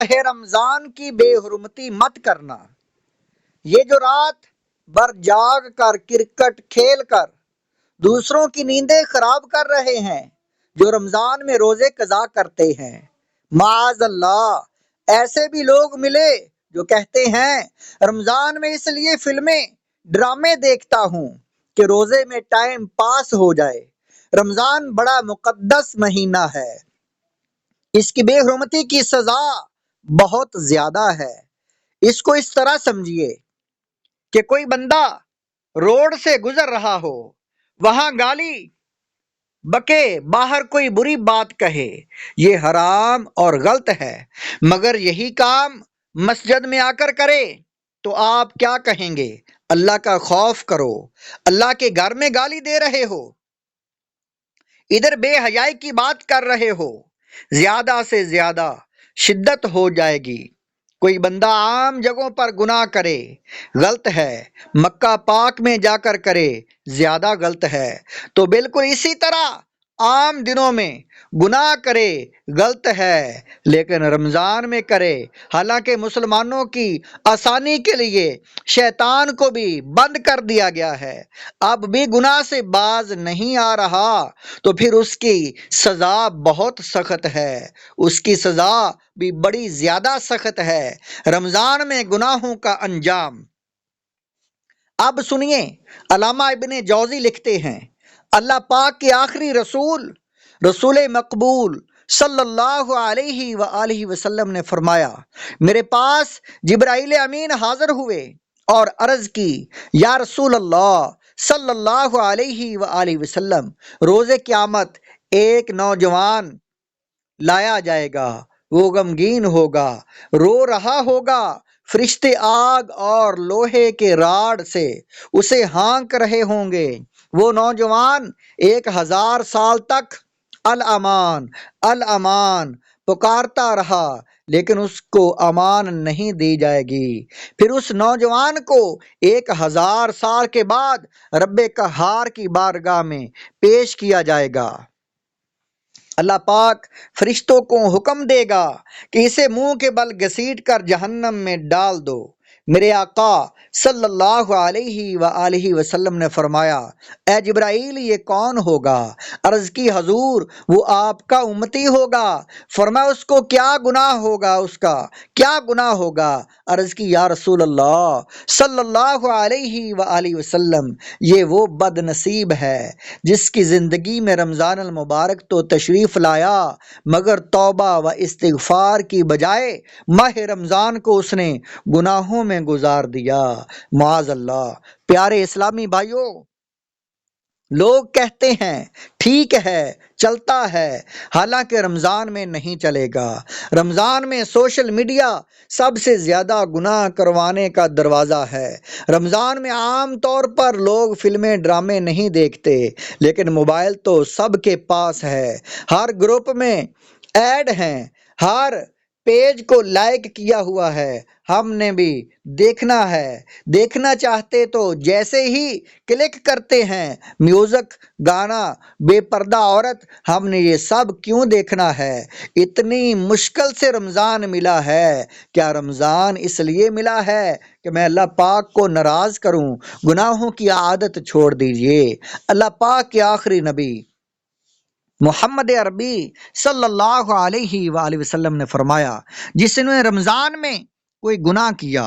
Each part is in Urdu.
رمضان کی بے حرمتی مت کرنا۔ یہ جو رات بھر جاگ کر کرکٹ کھیل کر دوسروں کی نیندیں خراب کر رہے ہیں، جو رمضان میں روزے قضا کرتے ہیں، معاذ اللہ ایسے بھی لوگ ملے جو کہتے ہیں رمضان میں اس لیے فلمیں ڈرامے دیکھتا ہوں کہ روزے میں ٹائم پاس ہو جائے۔ رمضان بڑا مقدس مہینہ ہے، اس کی بے حرمتی کی سزا بہت زیادہ ہے۔ اس کو اس طرح سمجھیے کہ کوئی بندہ روڈ سے گزر رہا ہو، وہاں گالی بکے، باہر کوئی بری بات کہے، یہ حرام اور غلط ہے، مگر یہی کام مسجد میں آ کر کرے تو آپ کیا کہیں گے؟ اللہ کا خوف کرو، اللہ کے گھر میں گالی دے رہے ہو، ادھر بے حیائی کی بات کر رہے ہو، زیادہ سے زیادہ شدت ہو جائے گی۔ کوئی بندہ عام جگہوں پر گناہ کرے، غلط ہے، مکہ پاک میں جا کر کرے، زیادہ غلط ہے، تو بالکل اسی طرح عام دنوں میں گناہ کرے، غلط ہے، لیکن رمضان میں کرے۔ حالانکہ مسلمانوں کی آسانی کے لیے شیطان کو بھی بند کر دیا گیا ہے، اب بھی گناہ سے باز نہیں آ رہا تو پھر اس کی سزا بہت سخت ہے، اس کی سزا بھی بڑی زیادہ سخت ہے۔ رمضان میں گناہوں کا انجام۔ اب سنیے، علامہ ابن جوزی لکھتے ہیں اللہ پاک کے آخری رسول، رسول مقبول صلی اللہ علیہ وآلہ وسلم نے فرمایا، میرے پاس جبرائیل امین حاضر ہوئے اور عرض کی، یا رسول اللہ صلی اللہ علیہ وآلہ وسلم، روز قیامت ایک نوجوان لایا جائے گا، وہ غمگین ہوگا، رو رہا ہوگا، فرشتے آگ اور لوہے کے راڑ سے اسے ہانک رہے ہوں گے۔ وہ نوجوان 1000 سال تک الامان الامان پکارتا رہا، لیکن اس کو امان نہیں دی جائے گی۔ پھر اس نوجوان کو 1000 سال کے بعد رب قہار کی بارگاہ میں پیش کیا جائے گا۔ اللہ پاک فرشتوں کو حکم دے گا کہ اسے منہ کے بل گھسیٹ کر جہنم میں ڈال دو۔ میرے آقا صلی اللہ علیہ وآلہ وسلم نے فرمایا، اے جبرائیل یہ کون ہوگا؟ عرض کی حضور وہ آپ کا امتی ہوگا۔ فرمایا اس کو کیا گناہ ہوگا، اس کا کیا گناہ ہوگا؟ عرض کی یا رسول اللہ صلی اللہ علیہ وآلہ وسلم، یہ وہ بد نصیب ہے جس کی زندگی میں رمضان المبارک تو تشریف لایا، مگر توبہ و استغفار کی بجائے ماہ رمضان کو اس نے گناہوں میں گزار دیا، معاذ اللہ۔ پیارے اسلامی بھائیوں، لوگ کہتے ہیں ٹھیک ہے چلتا ہے، حالانکہ رمضان میں نہیں چلے گا۔ رمضان میں سوشل میڈیا سب سے زیادہ گناہ کروانے کا دروازہ ہے۔ رمضان میں عام طور پر لوگ فلمیں ڈرامے نہیں دیکھتے، لیکن موبائل تو سب کے پاس ہے، ہر گروپ میں ایڈ ہیں، ہر پیج کو لائک کیا ہوا ہے، ہم نے بھی دیکھنا ہے، دیکھنا چاہتے تو جیسے ہی کلک کرتے ہیں، میوزک، گانا، بے پردہ عورت، ہم نے یہ سب کیوں دیکھنا ہے؟ اتنی مشکل سے رمضان ملا ہے، کیا رمضان اس لیے ملا ہے کہ میں اللہ پاک کو ناراض کروں؟ گناہوں کی عادت چھوڑ دیجئے۔ اللہ پاک کے آخری نبی محمد عربی صلی اللہ علیہ وآلہ وسلم نے فرمایا، جس نے رمضان میں کوئی گناہ کیا،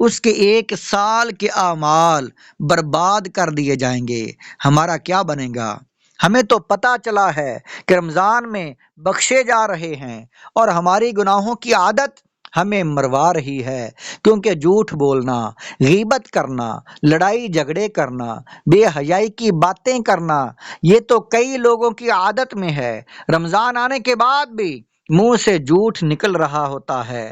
اس کے 1 سال کے اعمال برباد کر دیے جائیں گے۔ ہمارا کیا بنے گا؟ ہمیں تو پتہ چلا ہے کہ رمضان میں بخشے جا رہے ہیں، اور ہماری گناہوں کی عادت ہمیں مروا رہی ہے، کیونکہ جھوٹ بولنا، غیبت کرنا، لڑائی جھگڑے کرنا، بے حیائی کی باتیں کرنا، یہ تو کئی لوگوں کی عادت میں ہے۔ رمضان آنے کے بعد بھی منہ سے جھوٹ نکل رہا ہوتا ہے،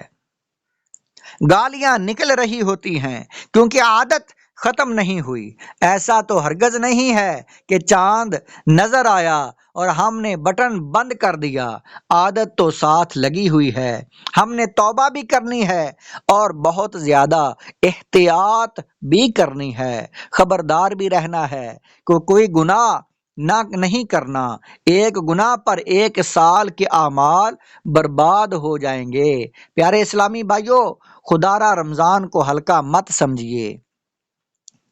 گالیاں نکل رہی ہوتی ہیں، کیونکہ عادت ختم نہیں ہوئی۔ ایسا تو ہرگز نہیں ہے کہ چاند نظر آیا اور ہم نے بٹن بند کر دیا، عادت تو ساتھ لگی ہوئی ہے۔ ہم نے توبہ بھی کرنی ہے اور بہت زیادہ احتیاط بھی کرنی ہے، خبردار بھی رہنا ہے کہ کوئی گناہ نہیں کرنا، ایک گناہ پر 1 سال کے اعمال برباد ہو جائیں گے۔ پیارے اسلامی بھائیوں، خدا را رمضان کو ہلکا مت سمجھیے،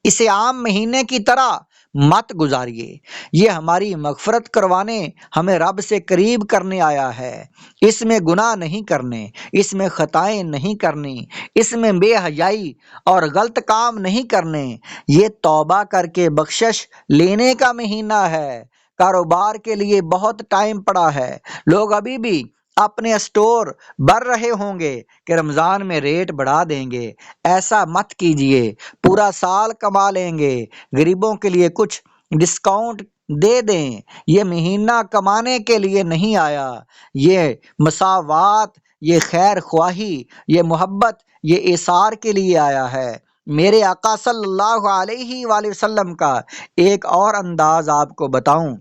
اسے عام مہینے کی طرح مت گزاریے۔ یہ ہماری مغفرت کروانے، ہمیں رب سے قریب کرنے آیا ہے۔ اس میں گناہ نہیں کرنے، اس میں خطائیں نہیں کرنی، اس میں بے حیائی اور غلط کام نہیں کرنے۔ یہ توبہ کر کے بخشش لینے کا مہینہ ہے۔ کاروبار کے لیے بہت ٹائم پڑا ہے، لوگ ابھی بھی اپنے اسٹور بھر رہے ہوں گے کہ رمضان میں ریٹ بڑھا دیں گے۔ ایسا مت کیجیے، پورا سال کما لیں گے، غریبوں کے لیے کچھ ڈسکاؤنٹ دے دیں۔ یہ مہینہ کمانے کے لیے نہیں آیا، یہ مساوات، یہ خیر خواہی، یہ محبت، یہ ایثار کے لیے آیا ہے۔ میرے آقا صلی اللہ علیہ وآلہ وسلم کا ایک اور انداز آپ کو بتاؤں۔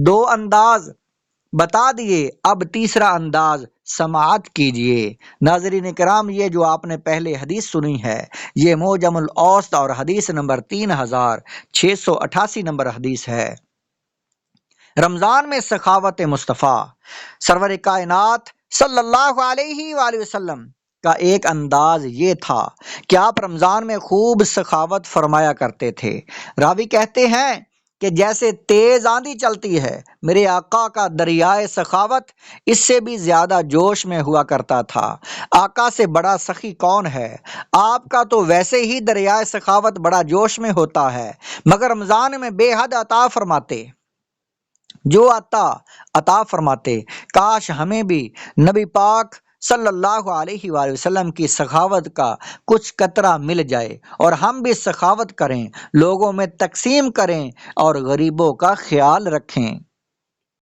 2 انداز بتا دیے، اب تیسرا انداز سماعت کیجئے۔ ناظرین کرام، یہ جو آپ نے پہلے حدیث سنی ہے، یہ معجم الاوسط اور حدیث نمبر 3688 نمبر حدیث ہے۔ رمضان میں سخاوت مصطفیٰ سرور کائنات صلی اللہ علیہ وآلہ وسلم کا ایک انداز یہ تھا کہ آپ رمضان میں خوب سخاوت فرمایا کرتے تھے۔ راوی کہتے ہیں کہ جیسے تیز آندھی چلتی ہے، میرے آقا کا دریائے سخاوت اس سے بھی زیادہ جوش میں ہوا کرتا تھا۔ آقا سے بڑا سخی کون ہے؟ آپ کا تو ویسے ہی دریائے سخاوت بڑا جوش میں ہوتا ہے، مگر رمضان میں بے حد عطا فرماتے، جو عطا فرماتے۔ کاش ہمیں بھی نبی پاک صلی اللہ علیہ وآلہ وسلم کی سخاوت کا کچھ قطرہ مل جائے اور ہم بھی سخاوت کریں، لوگوں میں تقسیم کریں اور غریبوں کا خیال رکھیں۔